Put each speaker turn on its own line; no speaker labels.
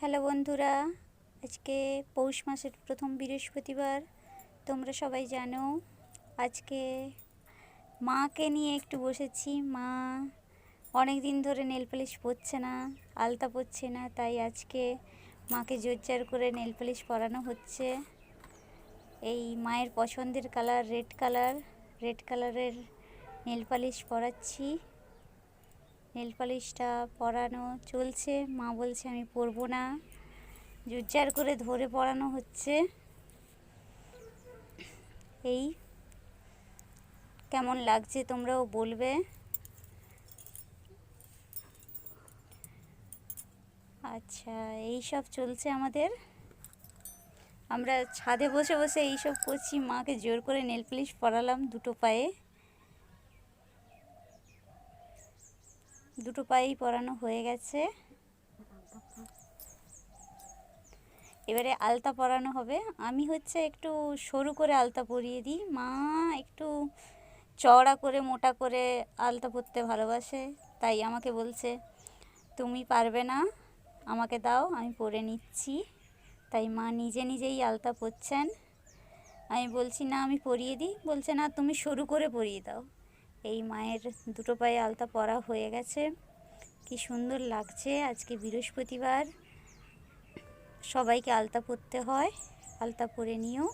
Hello বন্ধুরা, আজকে পৌষ মাসের প্রথম বৃহস্পতিবার। তোমরা সবাই জানো আজকে মাকে নিয়ে একটু বসেছি। মা অনেক দিন ধরে নেল পালিশ পরছে না, আলতা পরছে না, তাই আজকে মাকে জোরজার করে নেল পালিশ পরানো হচ্ছে। এই মায়ের পছন্দের কালার রেড কালারের নেল পালিশ পরাচ্ছি। নেল পালিশটা পরানো চলছে। মা বলছে আমি পরবো না, জোরজার করে ধরে পরানো হচ্ছে। এই কেমন লাগছে তোমরাও বলবে। আচ্ছা, এই সব চলছে আমাদের। আমরা ছাদে বসে বসে এইসব করছি। মাকে জোর করে নেল পালিশ পরালাম দুটো পায়েই পরানো হয়ে গেছে। এবারে আলতা পরানো হবে। আমি একটু সরু করে আলতা পরিয়ে দিই। মা একটু চওড়া করে মোটা করে আলতা পরতে ভালোবাসে, তাই আমাকে বলছে তুমি পারবে না, আমাকে দাও, আমি পরে নিচ্ছি। তাই মা নিজে নিজেই আলতা পরছেন। আমি বলছি না আমি পরিয়ে দিই, বলছে না তুমি সরু করে পরিয়ে দাও। এই মায়ের দুটো পায়ে আলতা পরা হয়ে গেছে। কি সুন্দর লাগছে। আজকে বৃহস্পতিবার, সবাইকে আলতা পরতে হয়, আলতা পরে নিও।